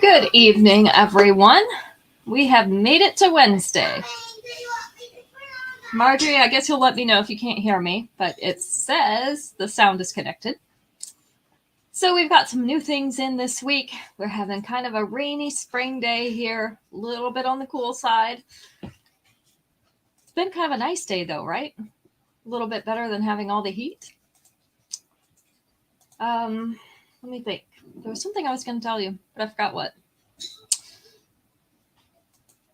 Good evening, everyone. We have made it to Wednesday. Marjorie, I guess you'll let me know if you can't hear me, but it says the sound is connected. So we've got some new things in this week. We're having kind of a rainy spring day here, a little bit on the cool side. It's been kind of a nice day though, right? A little bit better than having all the heat. Let me think. There was something I was going to tell you, but I forgot what.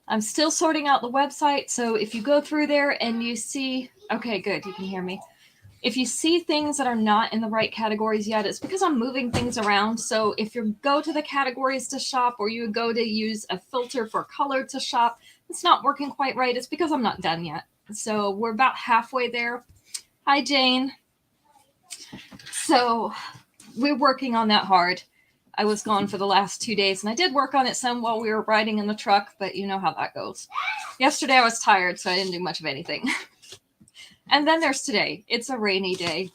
I'm still sorting out the website, so if you go through there and you see... Okay, good, you can hear me. If you see things that are not in the right categories yet, it's because I'm moving things around. So if you go to the categories to shop or you go to use a filter for color to shop, it's not working quite right. It's because I'm not done yet. So we're about halfway there. Hi, Jane. So we're working on that hard. I was gone for the last 2 days, and I did work on it some while we were riding in the truck, but you know how that goes. Yesterday I was tired, so I didn't do much of anything. And then there's today. It's a rainy day.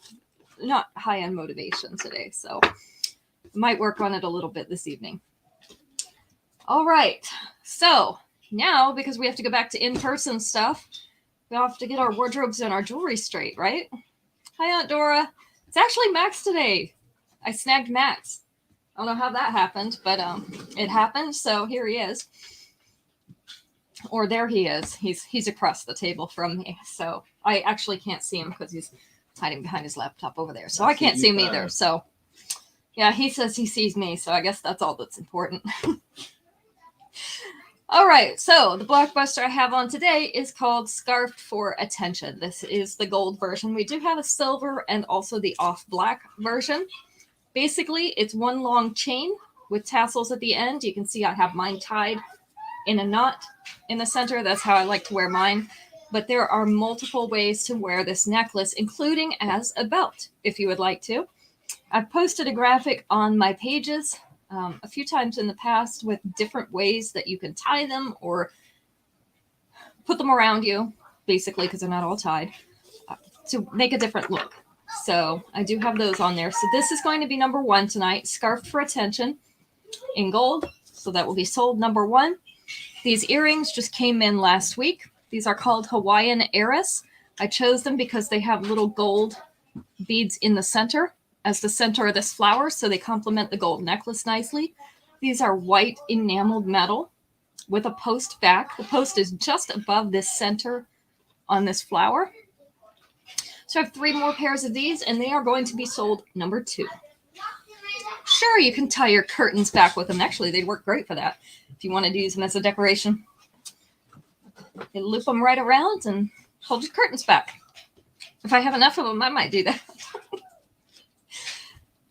Not high on motivation today, so I might work on it a little bit this evening. All right. So now, because we have to go back to in-person stuff, we have to get our wardrobes and our jewelry straight, right? Hi, Aunt Dora. It's actually Max today. I snagged Max. I don't know how that happened, but it happened, so here he is. Or there he is. He's across the table from me, so I actually can't see him because he's hiding behind his laptop over there. So I can't see him either. So yeah, he says he sees me, so I guess that's all that's important. All right, so the blockbuster I have on today is called Scarfed for Attention. This is the gold version. We do have a silver and also the off-black version. Basically, it's one long chain with tassels at the end. You can see I have mine tied in a knot in the center. That's how I like to wear mine. But there are multiple ways to wear this necklace, including as a belt, if you would like to. I've posted a graphic on my pages a few times in the past with different ways that you can tie them or put them around you, basically, because they're not all tied, to make a different look. So I do have those on there. So this is going to be number 1 tonight, Scarfed for Attention in gold. So that will be sold number 1. These earrings just came in last week. These are called Hawaiian Heiress. I chose them because they have little gold beads in the center as the center of this flower, so they complement the gold necklace nicely. These are white enameled metal with a post back. The post is just above this center on this flower. So I have 3 more pairs of these, and they are going to be sold number 2. Sure, you can tie your curtains back with them. Actually, they work great for that if you wanted to use them as a decoration. You loop them right around and hold your curtains back. If I have enough of them, I might do that.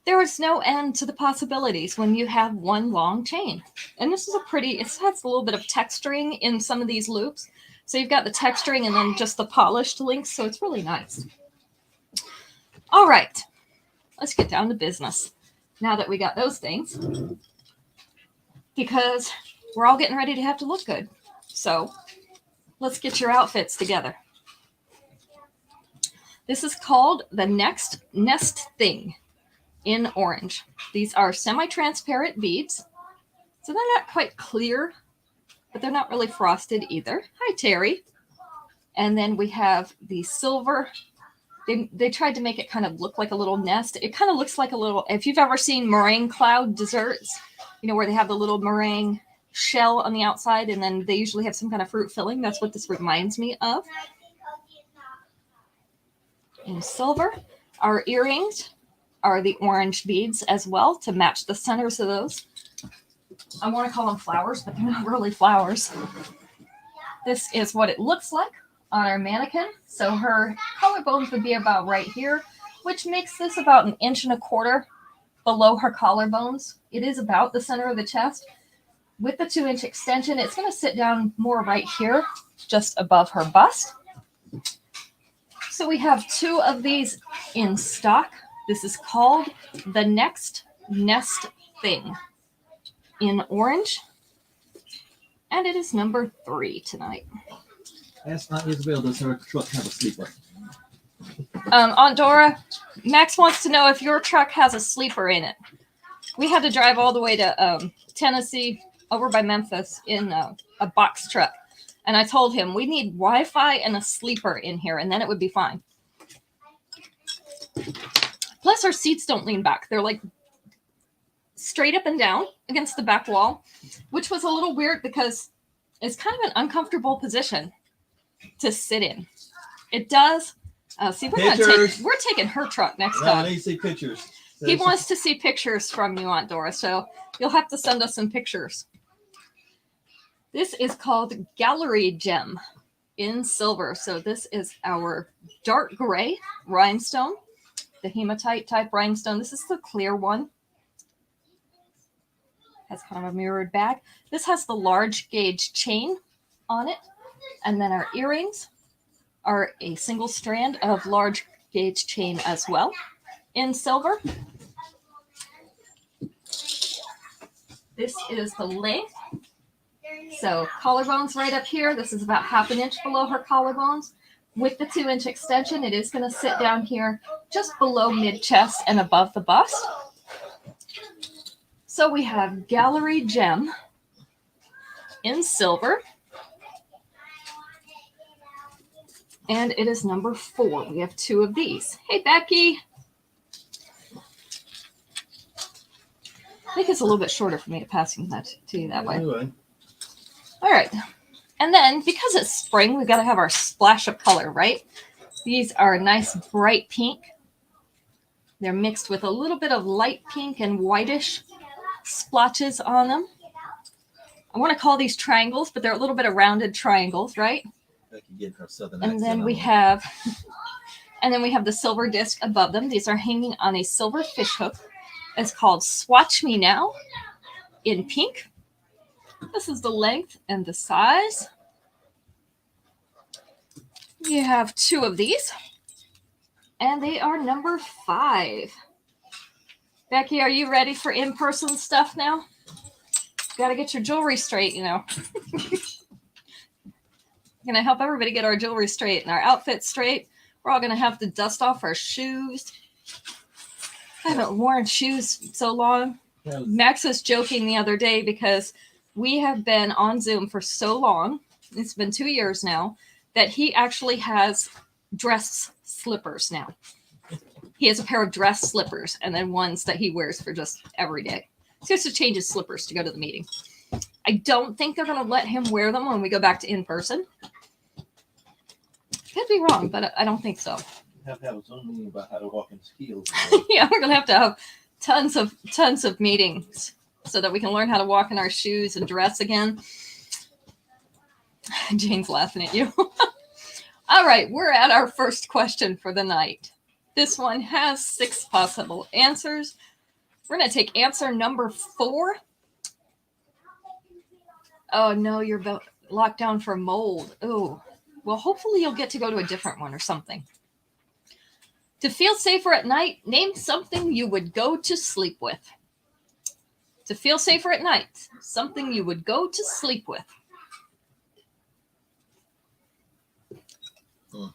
There is no end to the possibilities when you have one long chain. And this is it has a little bit of texturing in some of these loops. So you've got the texturing and then just the polished links, so it's really nice. All right, let's get down to business now that we got those things, because we're all getting ready to have to look good. So let's get your outfits together. This is called the Next Nest Thing in orange. These are semi-transparent beads, so they're not quite clear, but they're not really frosted either. Hi, Terry. And then we have the silver. They tried to make it kind of look like a little nest. It kind of looks like a little, if you've ever seen meringue cloud desserts, you know, where they have the little meringue shell on the outside, and then they usually have some kind of fruit filling. That's what this reminds me of. In silver, our earrings are the orange beads as well to match the centers of those. I want to call them flowers, but they're not really flowers. This is what it looks like on our mannequin. So her collarbones would be about right here, which makes this about 1.25 inches below her collarbones. It is about the center of the chest. With the 2-inch extension, it's going to sit down more right here, just above her bust. So we have 2 of these in stock. This is called the Next Nest Thing in orange. And it is number 3 tonight. Ask Aunt Isabel, does her truck have a sleeper? Aunt Dora, Max wants to know if your truck has a sleeper in it. We had to drive all the way to Tennessee, over by Memphis in a box truck. And I told him we need Wi-Fi and a sleeper in here, and then it would be fine. Plus, our seats don't lean back. They're like straight up and down against the back wall, which was a little weird because it's kind of an uncomfortable position to sit in. It does. See, we're taking her truck next time. I need to see pictures. He wants to see pictures from you, Aunt Dora, so you'll have to send us some pictures. This is called Gallery Gem in silver. So this is our dark gray rhinestone, the hematite type rhinestone. This is the clear one. Has kind of a mirrored back. This has the large gauge chain on it. And then our earrings are a single strand of large gauge chain as well in silver. This is the length. So collarbones right up here. This is about 1/2 inch below her collarbones. With the 2-inch extension, it is going to sit down here just below mid-chest and above the bust. So we have Gallery Gem in silver. And it is number 4. We have 2 of these. Hey, Becky. I think it's a little bit shorter for me to pass that to you that way. Anyway. All right. And then because it's spring, we've got to have our splash of color, right? These are a nice bright pink. They're mixed with a little bit of light pink and whitish splotches on them. I want to call these triangles, but they're a little bit of rounded triangles, right? And then we have the silver disc above them. These are hanging on a silver fish hook. It's called Swatch Me Now in pink. This is the length and the size. You have 2 of these, and they are number 5. Becky, are you ready for in-person stuff now? Got to get your jewelry straight, you know. Going to help everybody get our jewelry straight and our outfit straight. We're all going to have to dust off our shoes. I haven't worn shoes so long. Max was joking the other day because we have been on Zoom for so long. It's been 2 years now that he actually has dress slippers now. He has a pair of dress slippers and then ones that he wears for just every day. So he has to change his slippers to go to the meeting. I don't think they're going to let him wear them when we go back to in-person. Could be wrong, but I don't think so. Have to have a Zoom meeting about how to walk in heels. Yeah, we're going to have tons of meetings so that we can learn how to walk in our shoes and dress again. Jane's laughing at you. All right, we're at our first question for the night. This one has 6 possible answers. We're going to take answer number 4. Oh, no, you're locked down for mold. Oh, well, hopefully you'll get to go to a different one or something. To feel safer at night, name something you would go to sleep with. To feel safer at night, something you would go to sleep with. Well,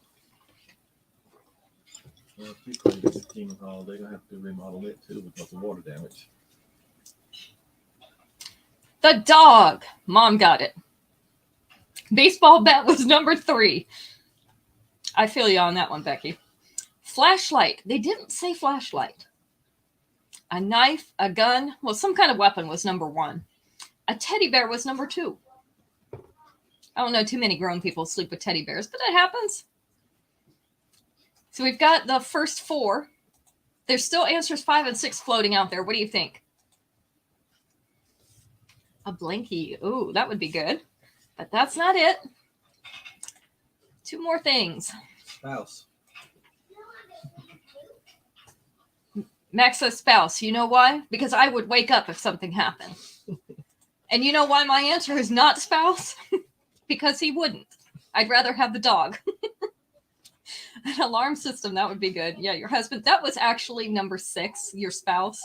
if you call it a demon hall, they're going to have to remodel it too because of water damage. The dog. Mom got it. Baseball bat was number 3. I feel you on that one, Becky. Flashlight. They didn't say flashlight. A knife, a gun, well, some kind of weapon was number 1. A teddy bear was number 2. I don't know too many grown people sleep with teddy bears, but it happens. So we've got the first 4. There's still answers 5 and 6 floating out there. What do you think? A blankie. Ooh, that would be good. But that's not it. 2 more things. Spouse. Max says spouse. You know why? Because I would wake up if something happened. And you know why my answer is not spouse? Because he wouldn't. I'd rather have the dog. An alarm system, that would be good. Yeah, your husband. That was actually number 6, your spouse.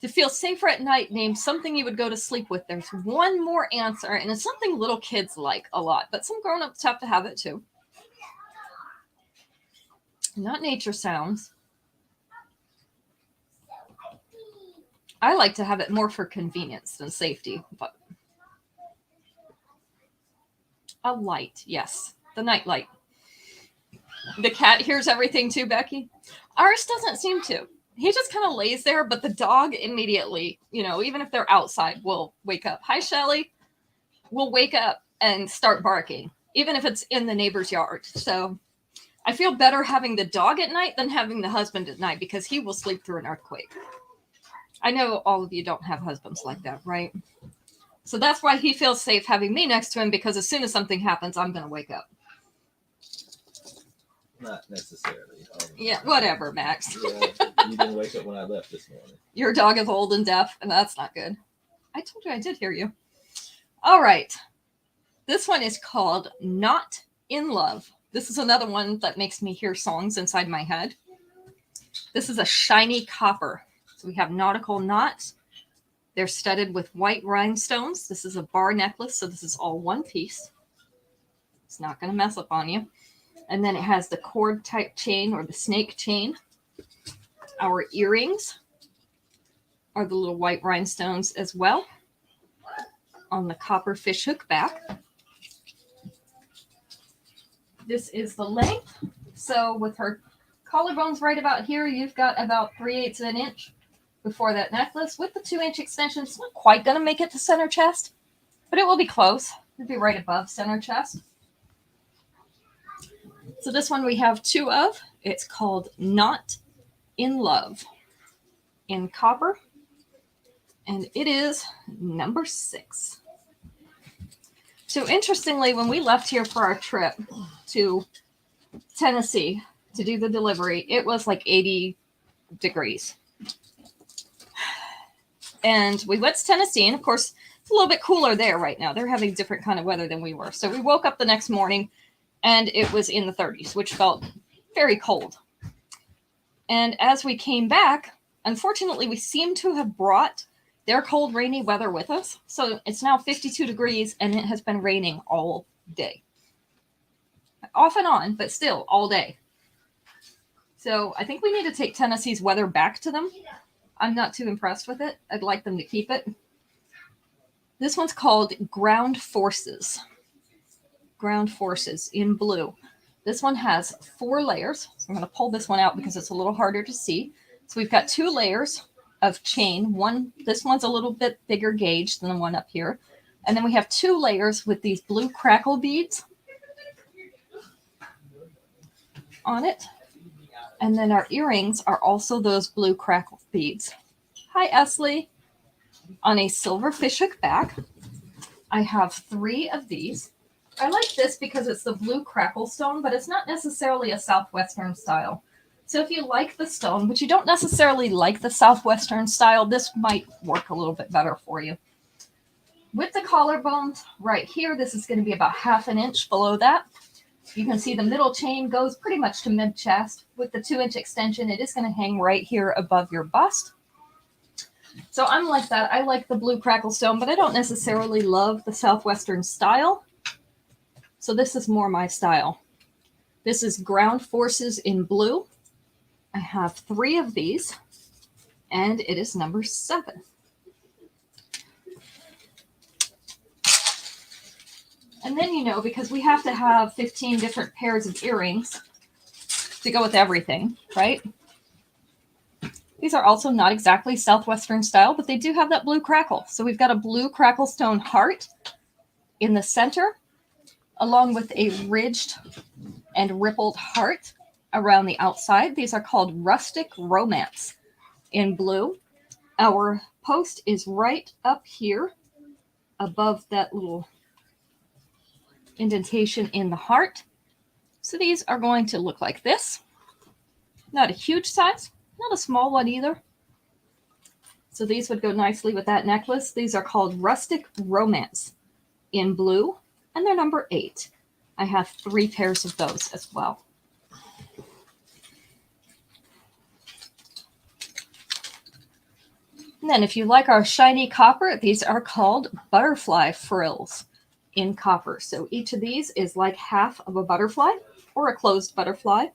To feel safer at night, name something you would go to sleep with. There's one more answer, and it's something little kids like a lot, but some grown-ups have to have it too. Not nature sounds. I like to have it more for convenience than safety, but a light, yes, the night light. The cat hears everything too, Becky. Ours doesn't seem to. He just kind of lays there, but the dog immediately, even if they're outside, will wake up. Hi, Shelly. Will wake up and start barking, even if it's in the neighbor's yard. So I feel better having the dog at night than having the husband at night because he will sleep through an earthquake. I know all of you don't have husbands like that, right? So that's why he feels safe having me next to him, because as soon as something happens, I'm going to wake up. Not necessarily. Yeah, whatever, Max. Yeah, you didn't wake up when I left this morning. Your dog is old and deaf, and that's not good. I told you I did hear you. All right. This one is called Not in Love. This is another one that makes me hear songs inside my head. This is a shiny copper. So we have nautical knots. They're studded with white rhinestones. This is a bar necklace, so this is all one piece. It's not going to mess up on you. And then it has the cord type chain or the snake chain. Our earrings are the little white rhinestones as well on the copper fish hook back. This is the length. So with her collarbones right about here, you've got about 3/8 of an inch before that necklace. With the 2-inch extension, it's not quite going to make it to center chest, but it will be close. It'll be right above center chest. So this one we have 2 of. It's called Not in Love in copper. And it is number 6. So interestingly, when we left here for our trip to Tennessee to do the delivery, it was like 80 degrees. And we went to Tennessee, and of course, it's a little bit cooler there right now. They're having different kind of weather than we were. So we woke up the next morning, and it was in the 30s, which felt very cold. And as we came back, unfortunately, we seem to have brought their cold, rainy weather with us. So it's now 52 degrees, and it has been raining all day. Off and on, but still all day. So I think we need to take Tennessee's weather back to them. I'm not too impressed with it. I'd like them to keep it. This one's called Ground Forces. Ground Forces in blue. This one has 4 layers. So I'm going to pull this one out because it's a little harder to see. So we've got 2 layers of chain. This one's a little bit bigger gauge than the one up here. And then we have 2 layers with these blue crackle beads on it. And then our earrings are also those blue crackle beads. Hi, Esley. On a silver fishhook back. I have 3 of these. I like this because it's the blue crackle stone, but it's not necessarily a Southwestern style. So if you like the stone, but you don't necessarily like the Southwestern style, this might work a little bit better for you. With the collarbones right here, this is going to be about 1/2 inch below that. You can see the middle chain goes pretty much to mid-chest. With the 2-inch extension, it is going to hang right here above your bust. So I'm like that. I like the blue crackle stone, but I don't necessarily love the Southwestern style. So this is more my style. This is Ground Forces in blue. I have 3 of these, and it is number 7. And then, because we have to have 15 different pairs of earrings to go with everything, right? These are also not exactly Southwestern style, but they do have that blue crackle. So we've got a blue crackle stone heart in the center, along with a ridged and rippled heart around the outside. These are called Rustic Romance in blue. Our post is right up here above that little indentation in the heart. So these are going to look like this. Not a huge size, not a small one either. So these would go nicely with that necklace. These are called Rustic Romance in blue, and they're number 8. I have 3 pairs of those as well. And then if you like our shiny copper, these are called butterfly frills in copper. So each of these is like half of a butterfly or a closed butterfly.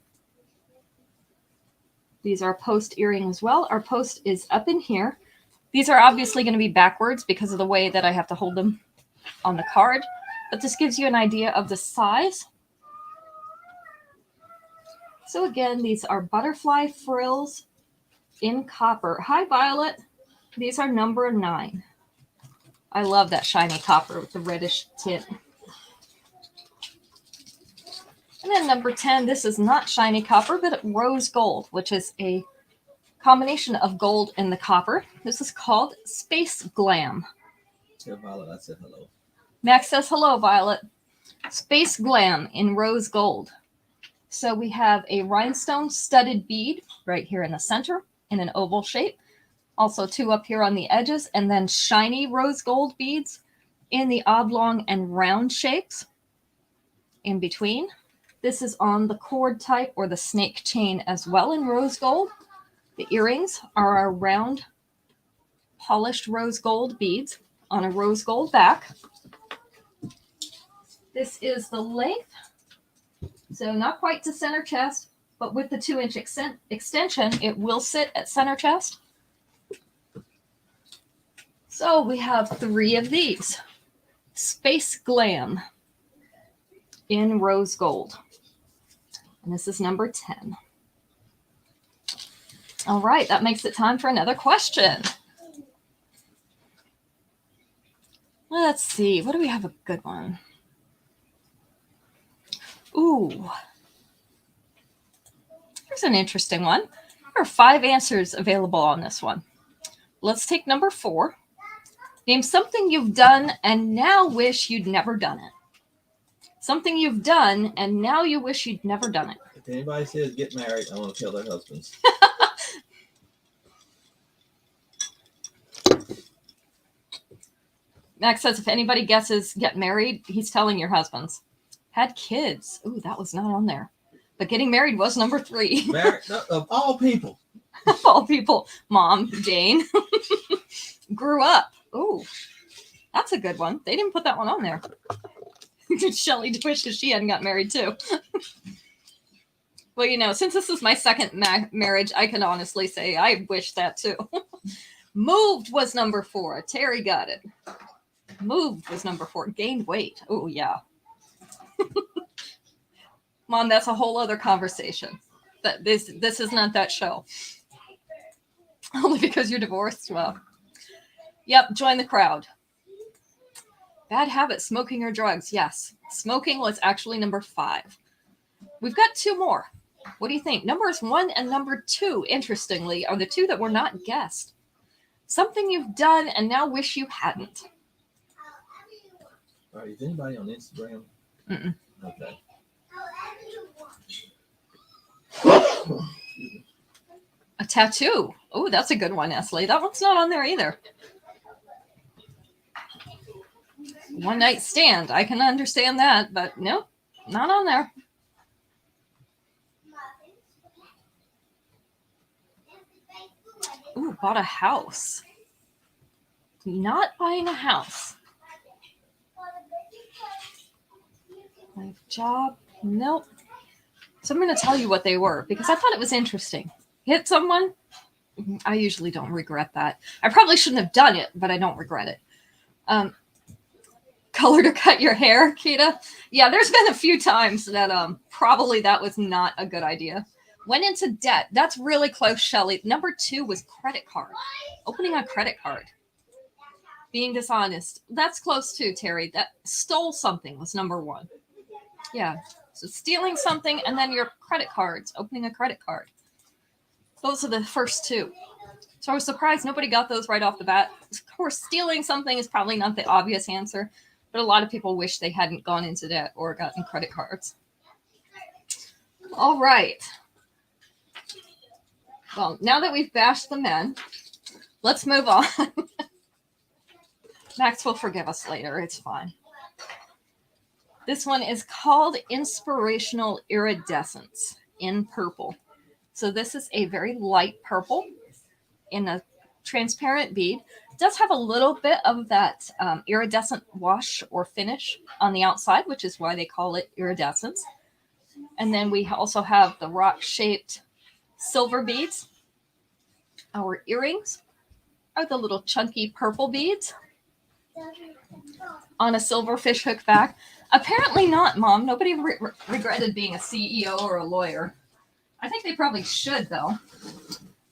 These are post earring as well. Our post is up in here, These are obviously going to be backwards because of the way that I have to hold them on the card, but this gives you an idea of the size. So again, these are butterfly frills in copper. Hi, Violet. These are number 9. I love that shiny copper with the reddish tint. And then number 10, this is not shiny copper, but rose gold, which is a combination of gold and the copper. This is called Space Glam. Tell Violet I said hello. Max says hello, Violet. Space Glam in rose gold. So we have a rhinestone studded bead right here in the center in an oval shape. Also 2 up here on the edges, and then shiny rose gold beads in the oblong and round shapes in between. This is on the cord type or the snake chain as well in rose gold. The earrings are a round polished rose gold beads on a rose gold back. This is the length. So not quite to center chest, but with the 2-inch extension, it will sit at center chest. So we have 3 of these. Space Glam in rose gold. And this is number 10. All right, that makes it time for another question. Let's see, what do we have a good one? Ooh, here's an interesting one. There are 5 answers available on this one. Let's take number 4. Name something you've done and now wish you'd never done it. Something you've done and now you wish you'd never done it. If anybody says get married, I want to kill their husbands. Max says if anybody guesses get married, he's telling your husbands. Had kids. Ooh, that was not on there. But getting married was number 3. Married, of all people. Of all people. Mom, Jane. Grew up. Ooh, that's a good one. They didn't put that one on there. Shelly wishes she hadn't got married too. Well, you know, since this is my second marriage, I can honestly say I wish that too. Moved was number 4. Terry got it. Moved was number 4. Gained weight. Oh, yeah. Mom, that's a whole other conversation. That this is not that show. Only because you're divorced? Well, yep, join the crowd. Bad habit, smoking or drugs. Yes, smoking was actually number 5. We've got 2 more. What do you think? Numbers 1 and number 2, interestingly, are the 2 that were not guessed. Something you've done and now wish you hadn't. All right, is anybody on Instagram? Mm-mm. Okay. A tattoo. Oh, that's a good one, Esley. That one's not on there either. One night stand. I can understand that, but nope, not on there. Ooh, bought a house. Not buying a house. My job. Nope. So I'm going to tell you what they were because I thought it was interesting. Hit someone. I usually don't regret that. I probably shouldn't have done it, but I don't regret it. Color to cut your hair, Kita. Yeah, there's been a few times that probably that was not a good idea. Went into debt. That's really close, Shelly. Number 2 was credit card. Opening a credit card. Being dishonest. That's close too, Terry. That stole something was number 1. Yeah. So stealing something and then your credit cards. Opening a credit card. Those are the first 2. So I was surprised nobody got those right off the bat. Of course, stealing something is probably not the obvious answer, but a lot of people wish they hadn't gone into debt or gotten credit cards. All right. Well, now that we've bashed the men, let's move on. Max will forgive us later. It's fine. This one is called Inspirational Iridescence in purple. So this is a very light purple in a transparent bead. It does have a little bit of that iridescent wash or finish on the outside, which is why they call it iridescence. And then we also have the rock-shaped silver beads, our earrings, are the little chunky purple beads on a silver fish hook back. Apparently not, Mom. Nobody regretted being a CEO or a lawyer. I think they probably should, though.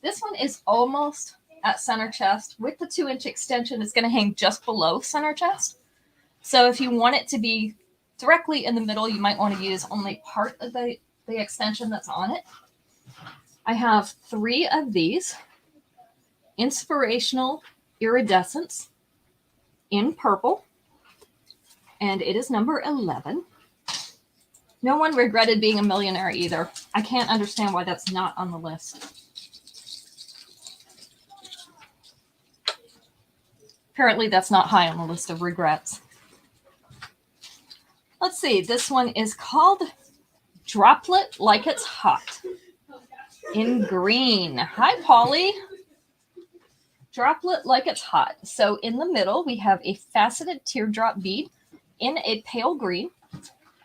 This one is almost at center chest. With the 2-inch extension, it's going to hang just below center chest. So if you want it to be directly in the middle, you might want to use only part of the extension that's on it. I have 3 of these. Inspirational Iridescence in purple. And it is number 11. No one regretted being a millionaire either. I can't understand why that's not on the list. Apparently that's not high on the list of regrets. Let's see. This one is called Droplet Like It's Hot in green. Hi, Polly. Droplet Like It's Hot. So in the middle, we have a faceted teardrop bead in a pale green.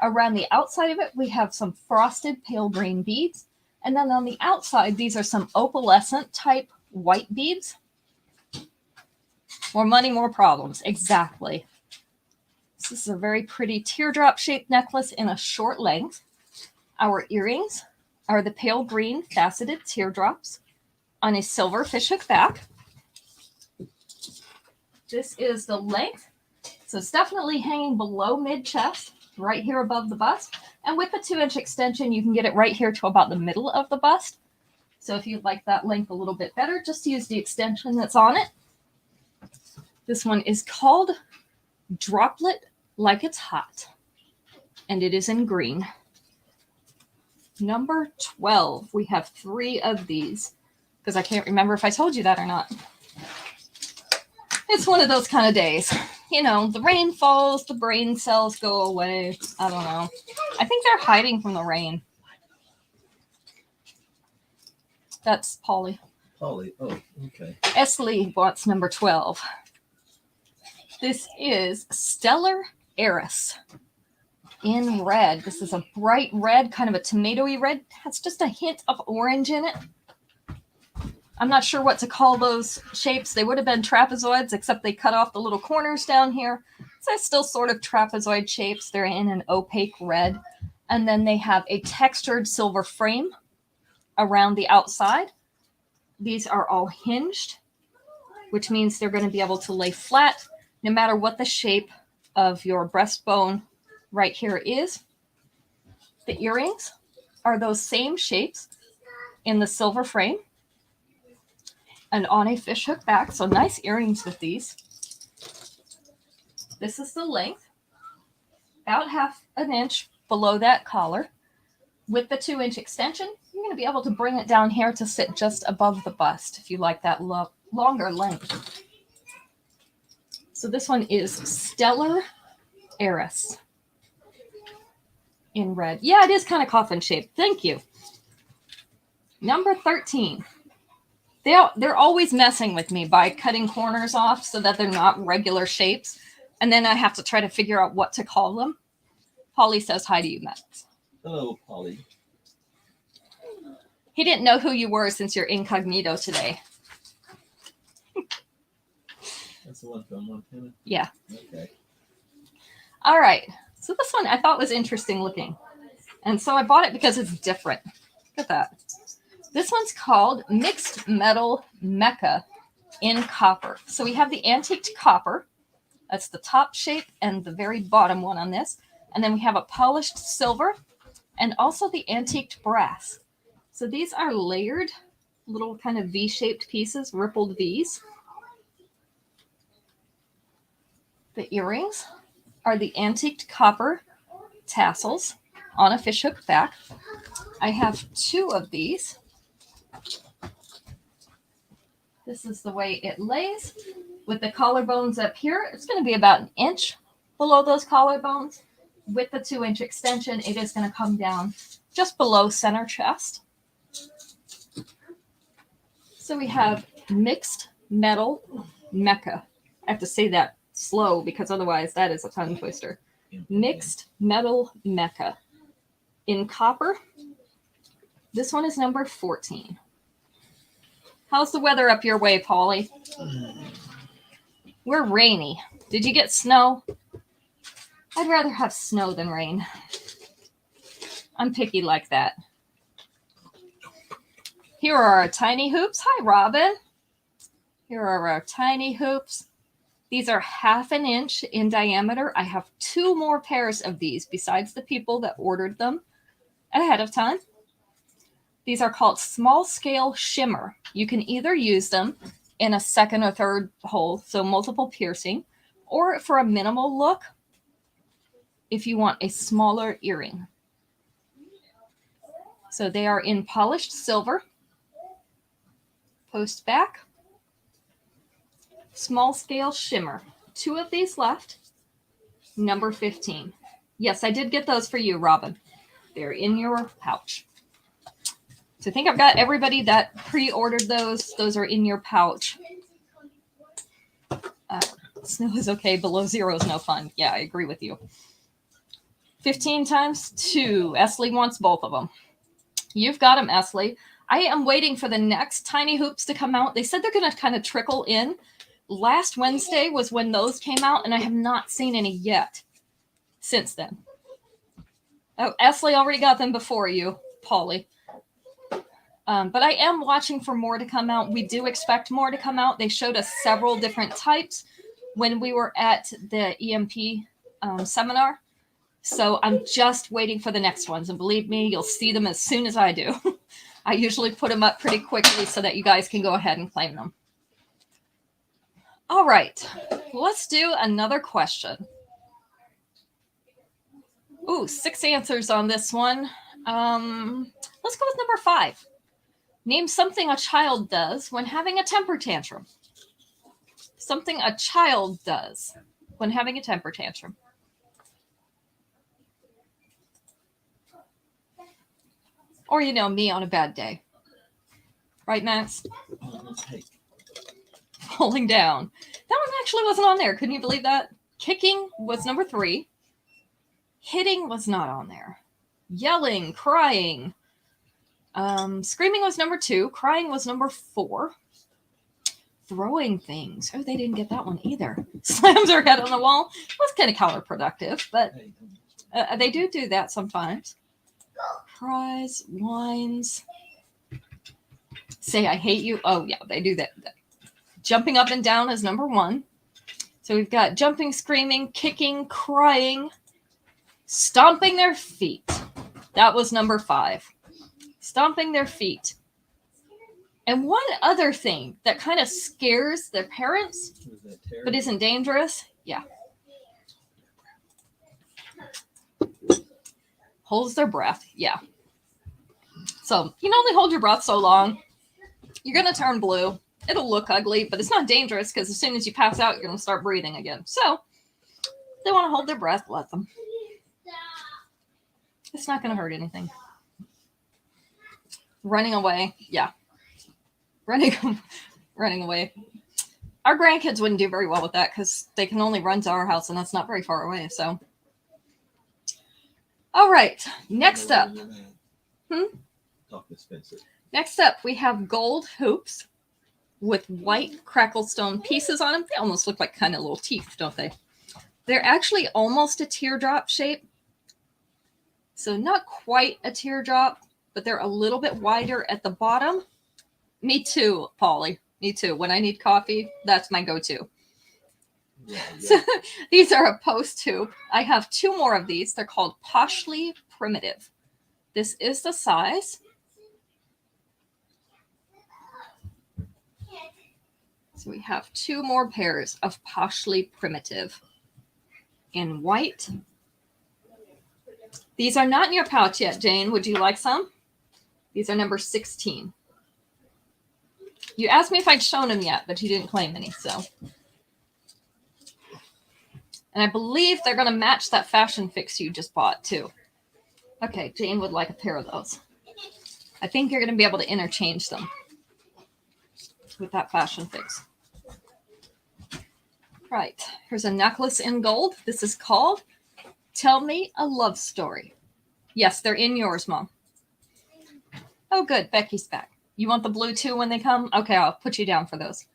Around the outside of it, we have some frosted pale green beads. And then on the outside, these are some opalescent type white beads. More money, more problems. Exactly. This is a very pretty teardrop shaped necklace in a short length. Our earrings are the pale green faceted teardrops on a silver fishhook back. This is the length. So it's definitely hanging below mid-chest, right here above the bust. And with the 2-inch extension, you can get it right here to about the middle of the bust. So if you'd like that length a little bit better, just use the extension that's on it. This one is called Droplet Like It's Hot. And it is in green. Number 12. We have 3 of these. Because I can't remember if I told you that or not. It's one of those kind of days. You know, the rain falls, the brain cells go away. I don't know. I think they're hiding from the rain. That's Polly. Polly, oh, okay. Esley wants number 12. This is Stellar Heiress in red. This is a bright red, kind of a tomatoey red. It has just a hint of orange in it. I'm not sure what to call those shapes. They would have been trapezoids, except they cut off the little corners down here. So they're still sort of trapezoid shapes. They're in an opaque red. And then they have a textured silver frame around the outside. These are all hinged, which means they're going to be able to lay flat no matter what the shape of your breastbone right here is. The earrings are those same shapes in the silver frame and on a fishhook back. So nice earrings with these. This is the length, about half an inch below that collar. With the 2-inch extension, you're going to be able to bring it down here to sit just above the bust if you like that longer length. So this one is Stellar Heiress in red. Yeah, it is kind of coffin shaped. Thank you. Number 13. They're always messing with me by cutting corners off so that they're not regular shapes. And then I have to try to figure out what to call them. Polly says hi to you, Matt. Hello, Polly. He didn't know who you were since you're incognito today. That's the one from Montana? Yeah. Okay. All right. So this one I thought was interesting looking. And so I bought it because it's different. Look at that. This one's called Mixed Metal Mecca in copper. So we have the antiqued copper. That's the top shape and the very bottom one on this. And then we have a polished silver and also the antiqued brass. So these are layered little kind of V-shaped pieces, rippled V's. The earrings are the antiqued copper tassels on a fishhook back. I have 2 of these. This is the way it lays. With the collarbones up here, it's going to be about an inch below those collarbones. With the 2-inch extension, it is going to come down just below center chest. So we have Mixed Metal Mecca. I have to say that slow because otherwise that is a tongue twister. Mixed Metal Mecca in copper. This one is number 14. How's the weather up your way, Polly? We're rainy. Did you get snow? I'd rather have snow than rain. I'm picky like that. Here are our tiny hoops. Hi, Robin. Here are our tiny hoops. These are 1/2 inch in diameter. I have 2 more pairs of these besides the people that ordered them ahead of time. These are called small scale shimmer. You can either use them in a 2nd or 3rd hole, so multiple piercing, or for a minimal look, if you want a smaller earring. So they are in polished silver. Post back. Small scale shimmer. 2 of these left. Number 15. Yes, I did get those for you, Robin. They're in your pouch. So I think I've got everybody that pre-ordered those. Those are in your pouch. Snow is okay. Below 0 is no fun. Yeah, I agree with you. 15 times 2. Esley wants both of them. You've got them, Esley. I am waiting for the next tiny hoops to come out. They said they're going to kind of trickle in. Last Wednesday was when those came out, and I have not seen any yet since then. Oh, Esley already got them before you, Polly. But I am watching for more to come out. We do expect more to come out. They showed us several different types when we were at the EMP seminar. So I'm just waiting for the next ones. And believe me, you'll see them as soon as I do. I usually put them up pretty quickly so that you guys can go ahead and claim them. All right, let's do another question. Ooh, 6 answers on this one. Let's go with number 5. Name something a child does when having a temper tantrum. Something a child does when having a temper tantrum. Or, you know, me on a bad day. Right, Max? Falling down. That one actually wasn't on there. Couldn't you believe that? Kicking was number 3. Hitting was not on there. Yelling, crying. Screaming was number 2. Crying was number 4. Throwing things. Oh, they didn't get that one either. Slams her head on the wall. Was kind of counterproductive, but they do that sometimes. Cries, whines. Say I hate you. Oh, yeah, they do that. Jumping up and down is number 1. So we've got jumping, screaming, kicking, crying, stomping their feet. That was number 5. Stomping their feet. And one other thing that kind of scares their parents, but isn't dangerous. Yeah. Holds their breath. Yeah. So you can only hold your breath so long. You're going to turn blue. It'll look ugly, but it's not dangerous because as soon as you pass out, you're going to start breathing again. So if they want to hold their breath, let them. It's not going to hurt anything. Running away. Yeah. Running away. Our grandkids wouldn't do very well with that because they can only run to our house, and that's not very far away. So, all right. Next up. Next up, we have gold hoops with white cracklestone pieces on them. They almost look like kind of little teeth, don't they? They're actually almost a teardrop shape. So not quite a teardrop, but they're a little bit wider at the bottom. Me too, Polly. Me too. When I need coffee, that's my go-to. Yeah. So these are a post hoop. I have 2 more of these. They're called Poshly Primitive. This is the size. So we have 2 more pairs of Poshly Primitive in white. These are not in your pouch yet, Jane. Would you like some? These are number 16. You asked me if I'd shown them yet, but you didn't claim any, so. And I believe they're going to match that fashion fix you just bought, too. Okay, Jane would like a pair of those. I think you're going to be able to interchange them with that fashion fix. Right, here's a necklace in gold. This is called Tell Me a Love Story. Yes, they're in yours, Mom. Oh, good. Becky's back. You want the blue too when they come? Okay, I'll put you down for those.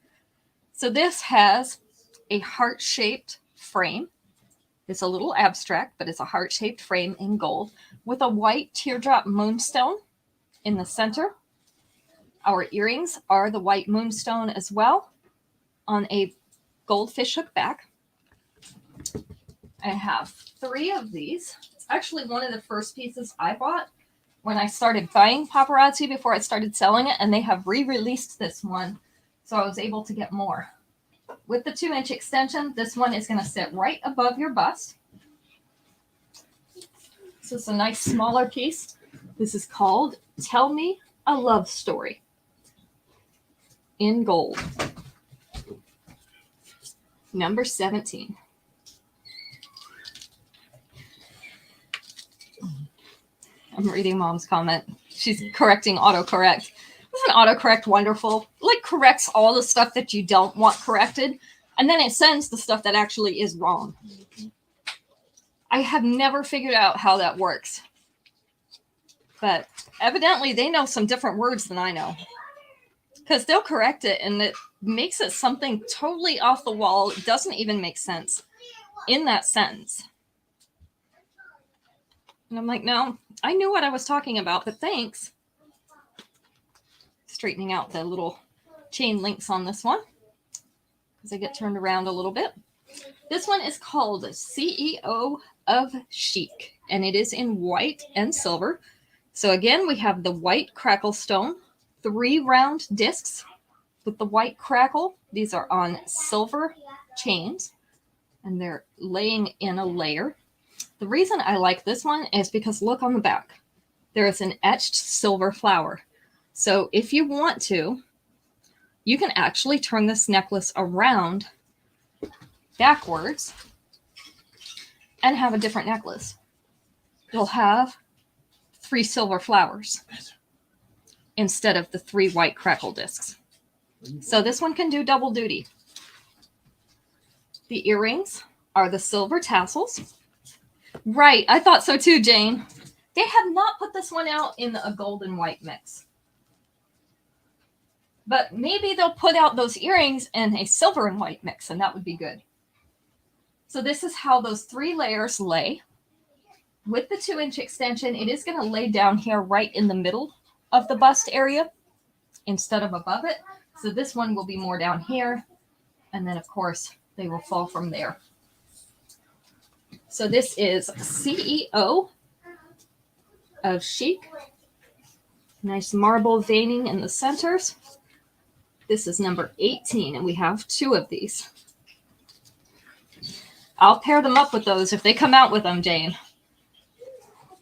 So this has a heart-shaped frame. It's a little abstract, but it's a heart-shaped frame in gold with a white teardrop moonstone in the center. Our earrings are the white moonstone as well on a goldfish hook back. I have 3 of these. It's actually one of the first pieces I bought when I started buying paparazzi before I started selling it, and they have re-released this one, so I was able to get more. With the 2-inch extension, this one is going to sit right above your bust. So it's a nice smaller piece. This is called Tell Me a Love Story in gold. Number 17. I'm reading Mom's comment. She's correcting autocorrect. Isn't autocorrect wonderful? Like, corrects all the stuff that you don't want corrected, and then it sends the stuff that actually is wrong. I have never figured out how that works. But evidently they know some different words than I know. Because they'll correct it and it makes it something totally off the wall. It doesn't even make sense in that sentence. And I'm like, no, I knew what I was talking about, but thanks. Straightening out the little chain links on this one because I get turned around a little bit. This one is called CEO of Chic, and it is in white and silver. So again, we have the white crackle stone, 3 round discs with the white crackle. These are on silver chains, and they're laying in a layer. The reason I like this one is because look on the back. There is an etched silver flower. So if you want to, you can actually turn this necklace around backwards and have a different necklace. You'll have 3 silver flowers instead of the 3 white crackle discs. So this one can do double duty. The earrings are the silver tassels. Right, I thought so too, Jane. They have not put this one out in a gold and white mix. But maybe they'll put out those earrings in a silver and white mix, and that would be good. So this is how those 3 layers lay. With the 2-inch extension, it is going to lay down here right in the middle of the bust area instead of above it. So this one will be more down here. And then, of course, they will fall from there. So this is CEO of Chic. Nice marble veining in the centers. This is number 18, and we have 2 of these. I'll pair them up with those if they come out with them, Jane.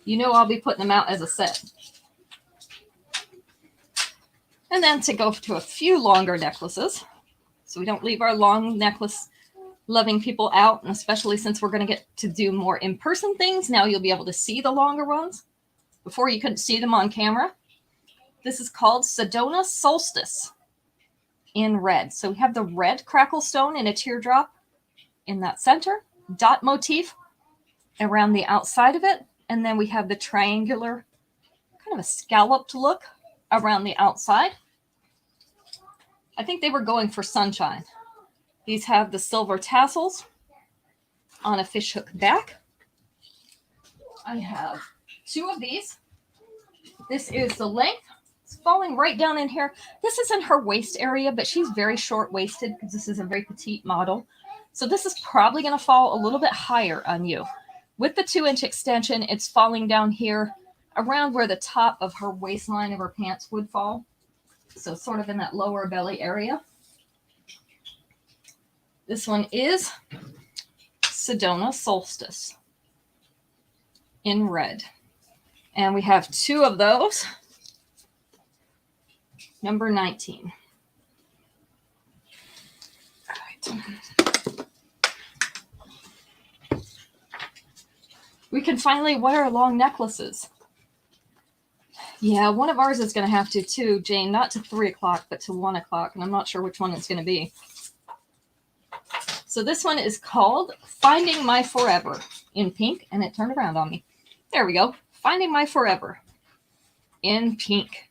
You know I'll be putting them out as a set. And then to go to a few longer necklaces, so we don't leave our long necklace loving people out, and especially since we're going to get to do more in-person things, now you'll be able to see the longer ones. Before you couldn't see them on camera. This is called Sedona Solstice in red. So we have the red crackle stone in a teardrop in that center, dot motif around the outside of it, and then we have the triangular, kind of a scalloped look around the outside. I think they were going for sunshine. These have the silver tassels on a fishhook back. I have 2 of these. This is the length. It's falling right down in here. This is in her waist area, but she's very short-waisted because this is a very petite model. So this is probably going to fall a little bit higher on you. With the 2-inch extension, it's falling down here around where the top of her waistline of her pants would fall. So sort of in that lower belly area. This one is Sedona Solstice in red. And we have 2 of those. Number 19. All right. We can finally wear long necklaces. Yeah, one of ours is going to have to too, Jane. Not to 3 o'clock, but to 1 o'clock. And I'm not sure which one it's going to be. So this one is called Finding My Forever in pink. And it turned around on me. There we go. Finding My Forever in pink.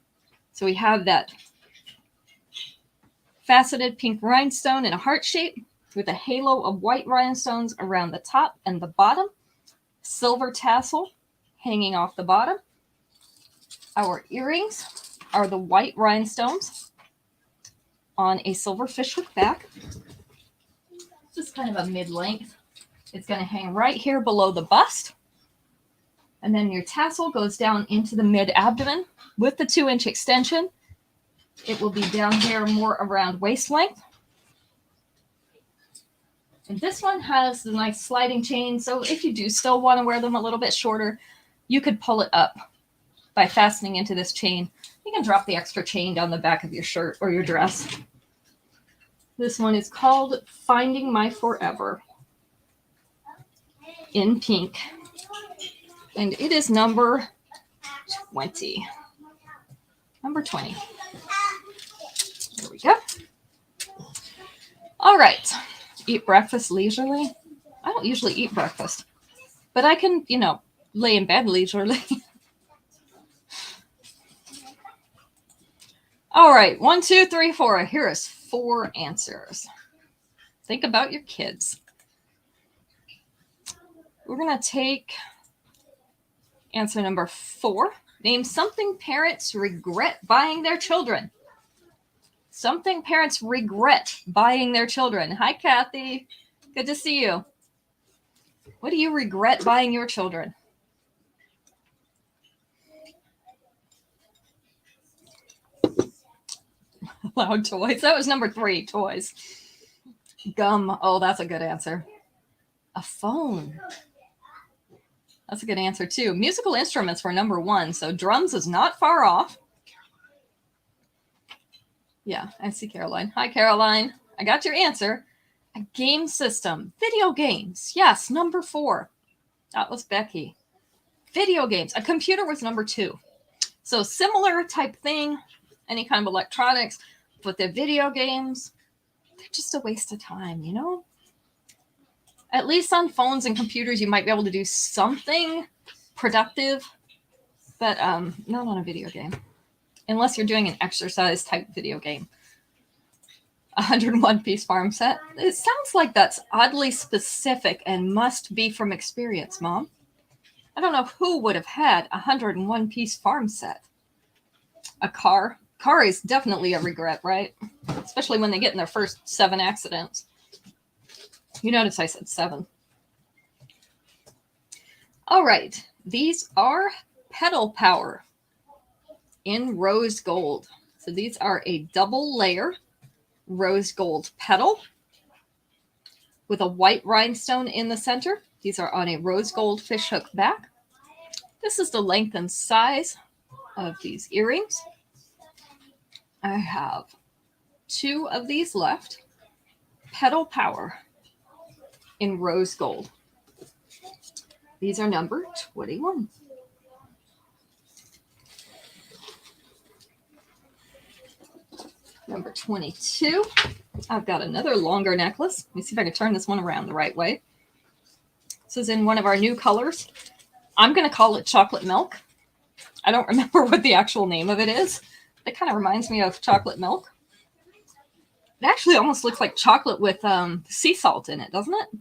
So we have that faceted pink rhinestone in a heart shape with a halo of white rhinestones around the top and the bottom. Silver tassel hanging off the bottom. Our earrings are the white rhinestones on a silver fishhook back. Just kind of a mid-length. It's going to hang right here below the bust. And then your tassel goes down into the mid-abdomen with the 2-inch extension. It will be down here more around waist length. And this one has the nice sliding chain. So if you do still want to wear them a little bit shorter, you could pull it up by fastening into this chain. You can drop the extra chain down the back of your shirt or your dress. This one is called Finding My Forever in pink. And it is number 20. Number 20. There we go. All right. Eat breakfast leisurely. I don't usually eat breakfast, but I can, lay in bed leisurely. All right. 1, 2, 3, 4. Here is 4 answers. Think about your kids. We're going to take answer number 4. Name something parents regret buying their children. Something parents regret buying their children. Hi, Kathy. Good to see you. What do you regret buying your children? Loud toys. That was number 3, toys. Gum. Oh, that's a good answer. A phone. That's a good answer, too. Musical instruments were number 1, so drums is not far off. Yeah, I see Caroline. Hi, Caroline. I got your answer. A game system. Video games. Yes, number 4. That was Becky. Video games. A computer was number 2. So similar type thing, any kind of electronics, but the video games, they're just a waste of time, At least on phones and computers, you might be able to do something productive, but not on a video game. Unless you're doing an exercise type video game. 101-piece farm set. It sounds like that's oddly specific and must be from experience, Mom. I don't know who would have had a 101-piece farm set. A car. Car is definitely a regret, right? Especially when they get in their first 7 accidents. You notice I said 7. All right. These are pedal power in rose gold. So these are a double layer rose gold pedal with a white rhinestone in the center. These are on a rose gold fishhook back. This is the length and size of these earrings. I have 2 of these left. Pedal power in rose gold. These are number 21. Number 22. I've got another longer necklace. Let me see if I can turn this one around the right way. This is in one of our new colors. I'm going to call it chocolate milk. I don't remember what the actual name of it is. It kind of reminds me of chocolate milk. It actually almost looks like chocolate with sea salt in it, doesn't it?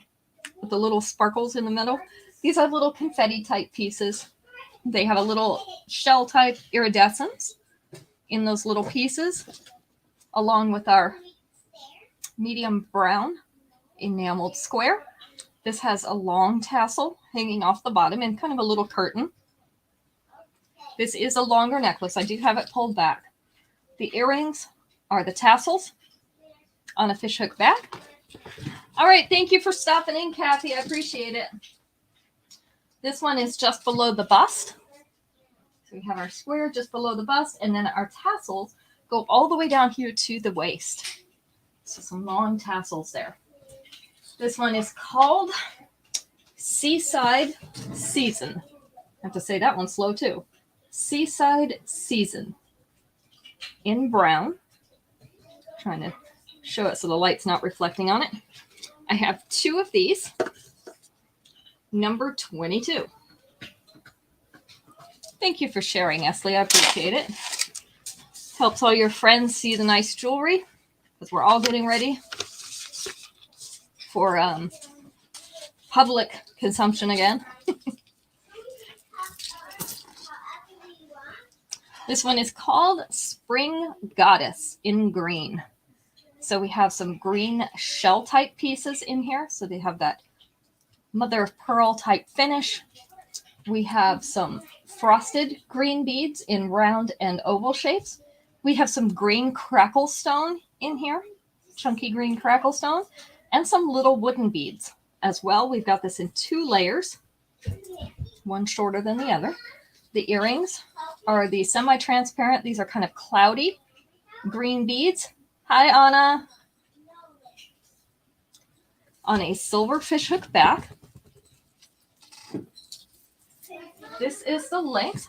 With the little sparkles in the middle. These are little confetti type pieces. They have a little shell type iridescence in those little pieces, along with our medium brown enameled square. This has a long tassel hanging off the bottom and kind of a little curtain. This is a longer necklace. I do have it pulled back. The earrings are the tassels on a fishhook back. All right, thank you for stopping in, Kathy. I appreciate it. This one is just below the bust. So we have our square just below the bust, and then our tassels go all the way down here to the waist. So some long tassels there. This one is called Seaside Season. I have to say that one slow too. Seaside Season in brown. Trying to show it so the light's not reflecting on it. I have 2 of these. Number 22. Thank you for sharing, Esley. I appreciate it. Helps all your friends see the nice jewelry because we're all getting ready for public consumption again. This one is called Spring Goddess in green. So we have some green shell type pieces in here. So they have that mother of pearl type finish. We have some frosted green beads in round and oval shapes. We have some green crackle stone in here, chunky green crackle stone, and some little wooden beads as well. We've got this in 2 layers, one shorter than the other. The earrings are the semi-transparent. These are kind of cloudy green beads. Hi, Anna. On a silver fishhook back. This is the length.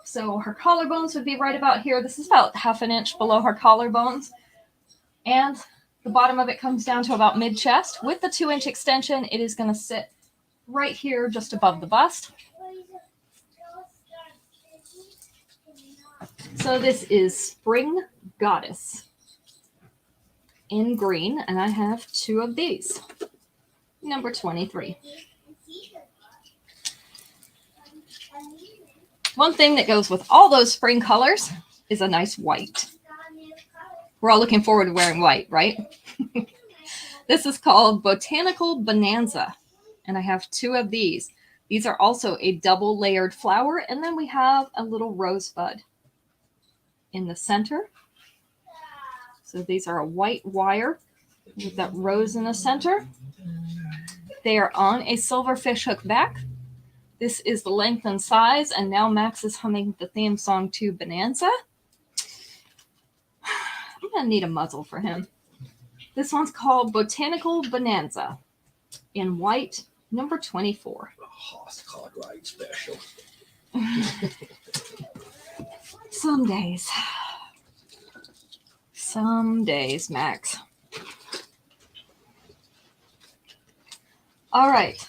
So her collarbones would be right about here. This is about 1/2 inch below her collarbones. And the bottom of it comes down to about mid-chest. With the 2-inch extension, it is going to sit right here just above the bust. So this is Spring Goddess in green, and I have 2 of these. Number 23. One thing that goes with all those spring colors is a nice white. We're all looking forward to wearing white, right? This is called Botanical Bonanza, and I have 2 of these. These are also a double layered flower, and then we have a little rosebud in the center. So these are a white wire with that rose in the center. They are on a silver fishhook back. This is the length and size, and now Max is humming the theme song to Bonanza. I'm going to need a muzzle for him. This one's called Botanical Bonanza in white, number 24. Oh, it's called right special. Some days. Some days, Max. All right.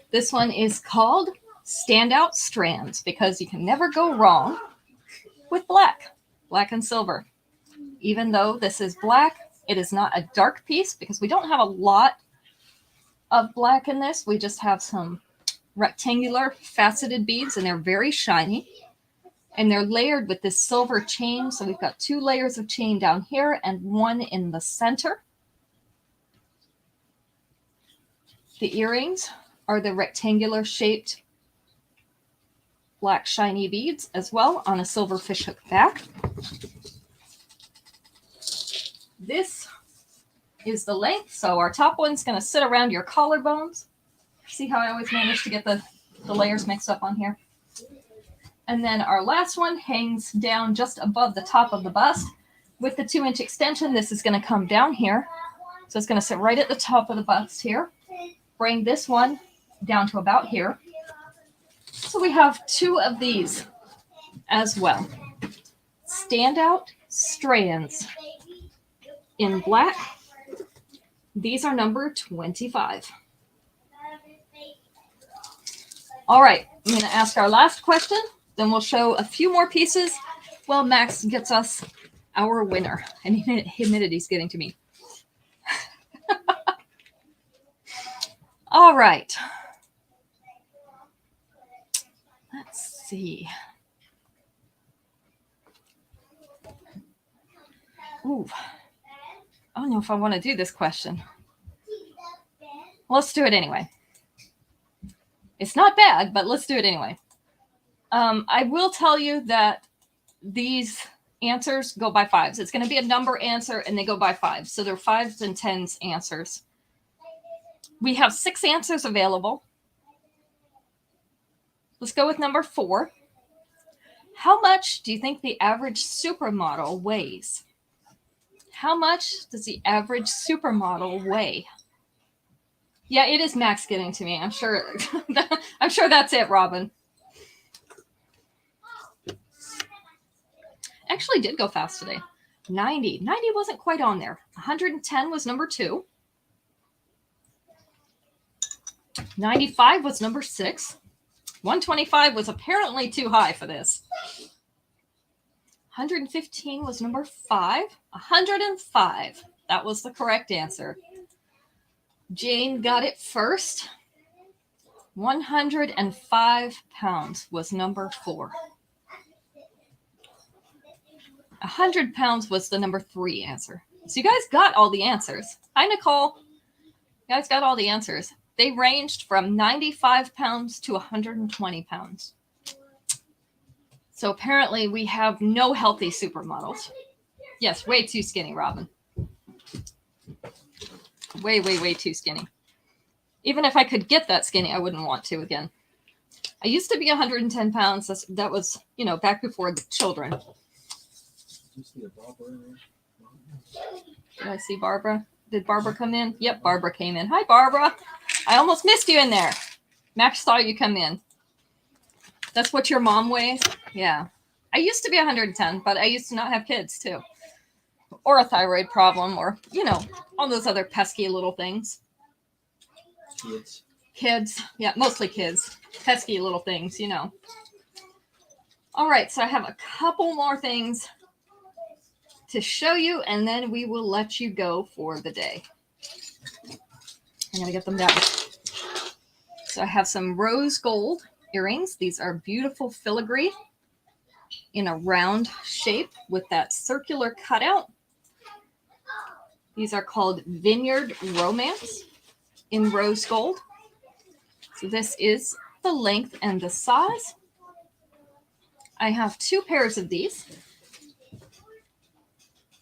This one is called Standout Strands because you can never go wrong with black and silver. Even though this is black, it is not a dark piece because we don't have a lot of black in this. We just have some rectangular faceted beads, and they're very shiny. And they're layered with this silver chain. So we've got 2 layers of chain down here and 1 in the center. The earrings are the rectangular shaped black shiny beads as well on a silver fishhook back. This is the length. So our top one's going to sit around your collarbones. See how I always manage to get the layers mixed up on here? And then our last one hangs down just above the top of the bust. With the 2-inch extension, this is going to come down here. So it's going to sit right at the top of the bust here. Bring this one down to about here. So we have 2 of these as well. Standout Strands in black. These are number 25. All right, I'm going to ask our last question. Then we'll show a few more pieces while Max gets us our winner. And humidity's getting to me. All right. Let's see. Ooh. I don't know if I want to do this question. Let's do it anyway. It's not bad, but let's do it anyway. I will tell you that these answers go by 5s. It's going to be a number answer, and they go by 5s. So they're 5s and 10s answers. We have 6 answers available. Let's go with number 4. How much do you think the average supermodel weighs? How much does the average supermodel weigh? Yeah, it is Max getting to me. I'm sure. I'm sure that's it, Robin. Actually did go fast today. 90 wasn't quite on there. 110 was number 2. 95 was number 6. 125 was apparently too high for this. 115 was number 5. 105. That was the correct answer. Jane got it first. 105 pounds was number 4. 100 pounds was the number 3 answer. So you guys got all the answers. Hi, Nicole. You guys got all the answers. They ranged from 95 pounds to 120 pounds. So apparently we have no healthy supermodels. Yes, way too skinny, Robin. Way, way, way too skinny. Even if I could get that skinny, I wouldn't want to again. I used to be 110 pounds. That was, back before the children. Did you see a Barbara in there? Did I see Barbara? Did Barbara come in? Yep, Barbara came in. Hi, Barbara. I almost missed you in there. Max saw you come in. That's what your mom weighs? Yeah. I used to be 110, but I used to not have kids, too. Or a thyroid problem, or, all those other pesky little things. Kids. Yeah, mostly kids. Pesky little things, All right, so I have a couple more things to show you, and then we will let you go for the day. I'm going to get them down. So I have some rose gold earrings. These are beautiful filigree in a round shape with that circular cutout. These are called Vineyard Romance in rose gold. So this is the length and the size. I have 2 pairs of these.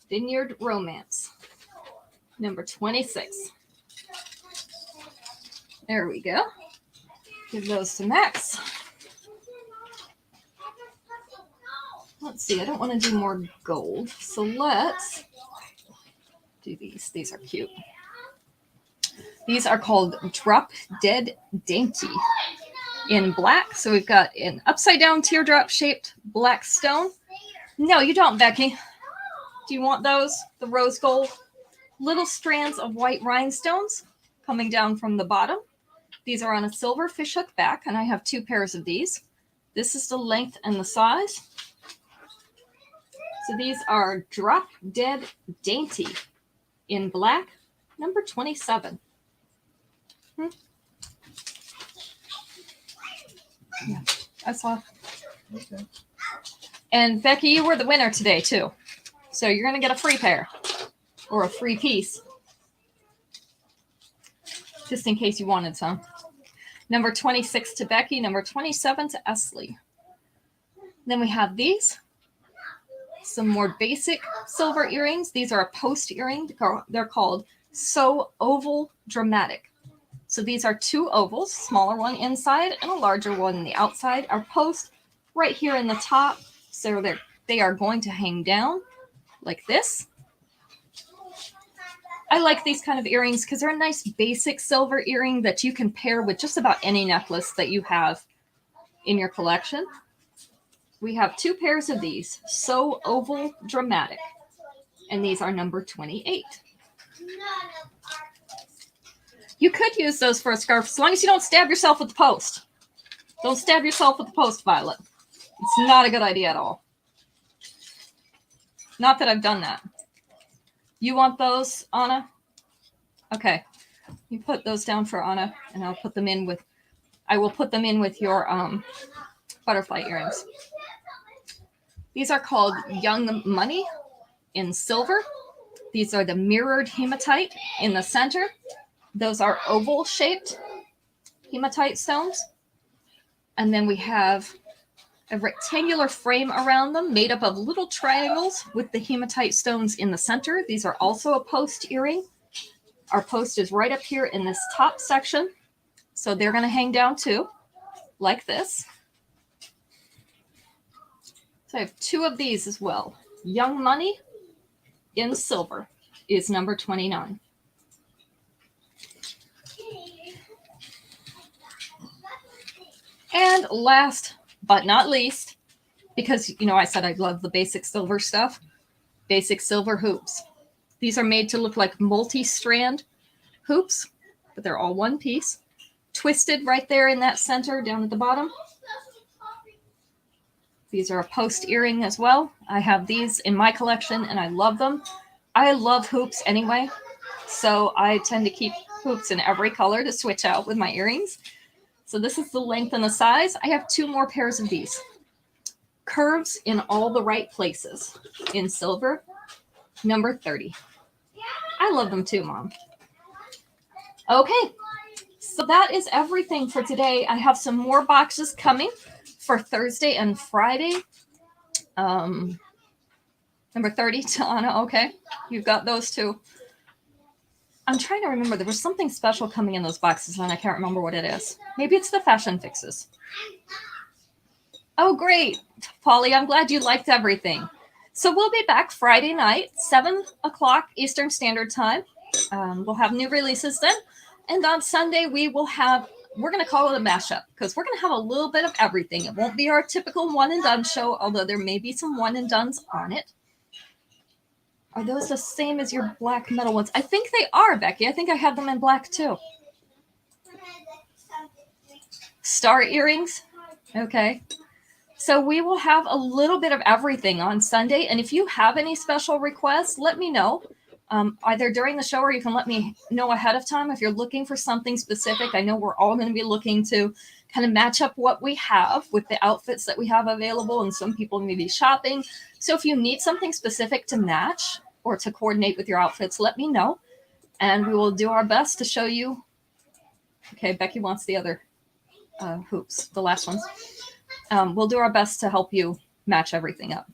Vineyard Romance, number 26. There we go. Give those to Max. Let's see, I don't want to do more gold, so let's do these. These are cute. These are called Drop Dead Dainty in black. So we've got an upside down teardrop shaped black stone. No, you don't, Becky. Do you want those? The rose gold? Little strands of white rhinestones coming down from the bottom. These are on a silver fishhook back, and I have 2 pairs of these. This is the length and the size. So these are Drop Dead Dainty in black, number 27. Yeah, I saw. Okay. And Becky, you were the winner today, too. So you're going to get a free pair or a free piece, just in case you wanted some. Number 26 to Becky, number 27 to Esley. Then we have these, some more basic silver earrings. These are a post earring. They're called So Oval Dramatic. So these are 2 ovals, smaller one inside and a larger one on the outside. Our post right here in the top. So they are going to hang down like this. I like these kind of earrings because they're a nice basic silver earring that you can pair with just about any necklace that you have in your collection. We have 2 pairs of these, So Oval Dramatic, and these are number 28. You could use those for a scarf as long as you don't stab yourself with the post. Don't stab yourself with the post, Violet. It's not a good idea at all. Not that I've done that. You want those, Anna? Okay. You put those down for Anna, and I will put them in with your butterfly earrings. These are called Young Money in silver. These are the mirrored hematite in the center. Those are oval-shaped hematite stones. And then we have a rectangular frame around them made up of little triangles with the hematite stones in the center. These are also a post earring. Our post is right up here in this top section. So they're going to hang down too, like this. So I have 2 of these as well. Young Money in silver is number 29. And last but not least, because, I said I love the basic silver stuff, basic silver hoops. These are made to look like multi-strand hoops, but they're all one piece. Twisted right there in that center down at the bottom. These are a post earring as well. I have these in my collection and I love them. I love hoops anyway, so I tend to keep hoops in every color to switch out with my earrings. So this is the length and the size. I have 2 more pairs of these. Curves in all the right places in silver, number 30. I love them too, Mom. Okay, so that is everything for today. I have some more boxes coming for Thursday and Friday. Number 30, Tiana, okay. You've got those too. I'm trying to remember. There was something special coming in those boxes, and I can't remember what it is. Maybe it's the fashion fixes. Oh, great. Polly, I'm glad you liked everything. So we'll be back Friday night, 7 o'clock Eastern Standard Time. We'll have new releases then. And on Sunday, we're going to call it a mashup because we're going to have a little bit of everything. It won't be our typical one and done show, although there may be some one and dones on it. Are those the same as your black metal ones? I think they are, Becky. I think I have them in black too. Star earrings? Okay. So we will have a little bit of everything on Sunday. And if you have any special requests, let me know. Either during the show or you can let me know ahead of time if you're looking for something specific. I know we're all going to be looking to kind of match up what we have with the outfits that we have available, and some people may be shopping. So if you need something specific to match or to coordinate with your outfits, let me know, and we will do our best to show you. Okay, Becky wants the other hoops, the last ones. We'll do our best to help you match everything up.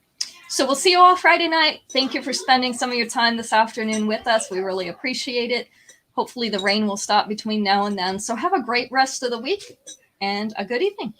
So we'll see you all Friday night. Thank you for spending some of your time this afternoon with us. We really appreciate it. Hopefully the rain will stop between now and then. So have a great rest of the week and a good evening.